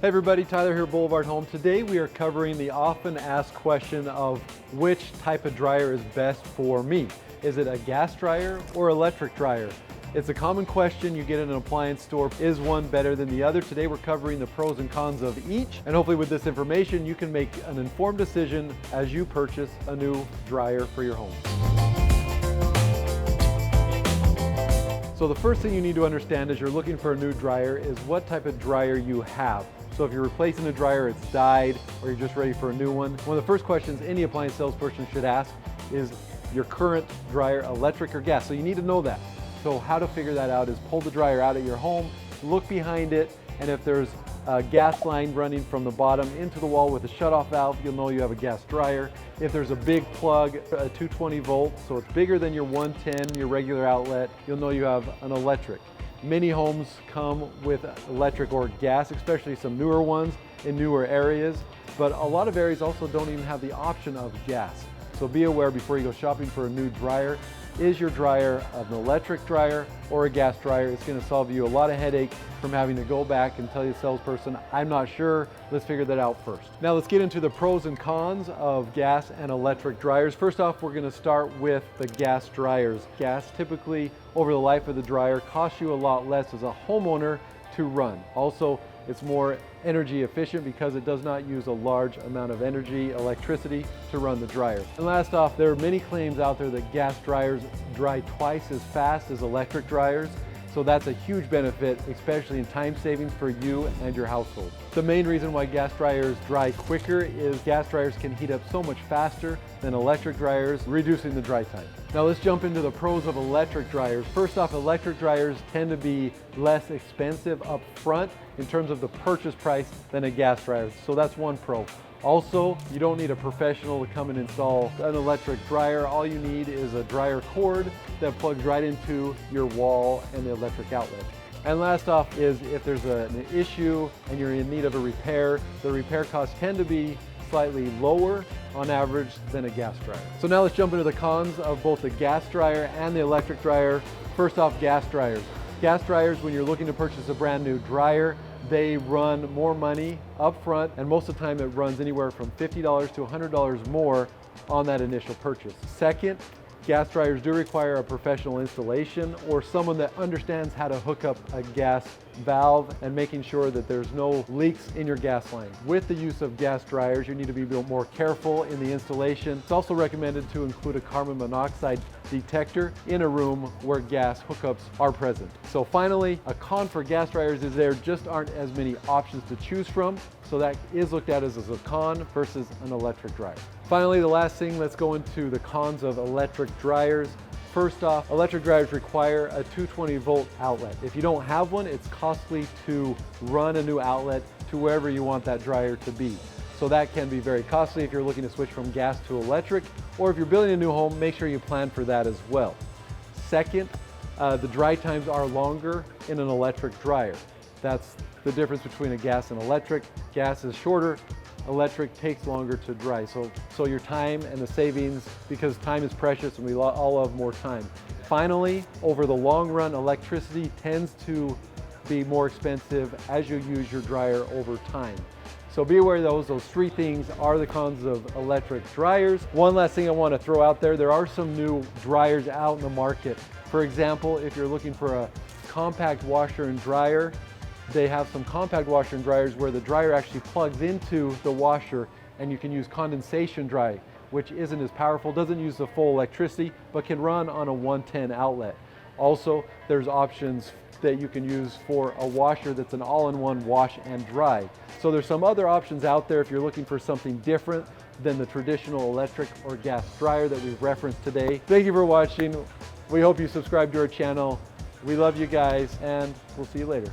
Hey everybody, Tyler here, BlvdHome. Today we are covering the often asked question of which type of dryer is best for me. Is it a gas dryer or electric dryer? It's a common question you get in an appliance store. Is one better than the other? Today we're covering the pros and cons of each, and hopefully with this information you can make an informed decision as you purchase a new dryer for your home. So the first thing you need to understand as you're looking for a new dryer is what type of dryer you have. So if you're replacing a dryer, it's died, or you're just ready for a new one of the first questions any appliance salesperson should ask is your current dryer electric or gas? So you need to know that. So how to figure that out is pull the dryer out at your home, look behind it, and if there's a gas line running from the bottom into the wall with a shutoff valve, you'll know you have a gas dryer. If there's a big plug, a 220 volt, so it's bigger than your 110, your regular outlet, you'll know you have an electric. Many homes come with electric or gas, especially some newer ones in newer areas, but a lot of areas also don't even have the option of gas. So be aware before you go shopping for a new dryer. Is your dryer an electric dryer or a gas dryer? It's going to solve you a lot of headache from having to go back and tell your salesperson, I'm not sure, let's figure that out first. Now let's get into the pros and cons of gas and electric dryers. First off, we're going to start with the gas dryers. Gas typically over the life of the dryer costs you a lot less as a homeowner to run. Also, it's more energy efficient because it does not use a large amount of energy, electricity to run the dryer. And last off, there are many claims out there that gas dryers dry twice as fast as electric dryers. So that's a huge benefit, especially in time savings for you and your household. The main reason why gas dryers dry quicker is gas dryers can heat up so much faster than electric dryers, reducing the dry time. Now let's jump into the pros of electric dryers. First off, electric dryers tend to be less expensive up front in terms of the purchase price than a gas dryer. So that's one pro. Also, you don't need a professional to come and install an electric dryer. All you need is a dryer cord that plugs right into your wall and the electric outlet. And last off is if there's an issue and you're in need of a repair, the repair costs tend to be slightly lower on average than a gas dryer. So now let's jump into the cons of both the gas dryer and the electric dryer. First off, gas dryers. Gas dryers, when you're looking to purchase a brand new dryer, they run more money up front, and most of the time it runs anywhere from $50 to $100 more on that initial purchase. Second, gas dryers do require a professional installation or someone that understands how to hook up a gas valve and making sure that there's no leaks in your gas line. With the use of gas dryers, you need to be a bit more careful in the installation. It's also recommended to include a carbon monoxide detector in a room where gas hookups are present. So finally, a con for gas dryers is there just aren't as many options to choose from. So that is looked at as a con versus an electric dryer. Finally, the last thing, let's go into the cons of electric dryers. First off, electric dryers require a 220 volt outlet. If you don't have one, it's costly to run a new outlet to wherever you want that dryer to be. So that can be very costly if you're looking to switch from gas to electric, or if you're building a new home, make sure you plan for that as well. Second, the dry times are longer in an electric dryer. That's the difference between a gas and electric. Gas is shorter, electric takes longer to dry. So your time and the savings, because time is precious and we all love more time. Finally, over the long run, electricity tends to be more expensive as you use your dryer over time. So be aware of those three things are the cons of electric dryers. One last thing I want to throw out there are some new dryers out in the market. For example, if you're looking for a compact washer and dryer, they have some compact washer and dryers where the dryer actually plugs into the washer and you can use condensation dry, which isn't as powerful, doesn't use the full electricity, but can run on a 110 outlet. Also, there's options that you can use for a washer that's an all-in-one wash and dry. So there's some other options out there if you're looking for something different than the traditional electric or gas dryer that we've referenced today. Thank you for watching. We hope you subscribe to our channel. We love you guys, and we'll see you later.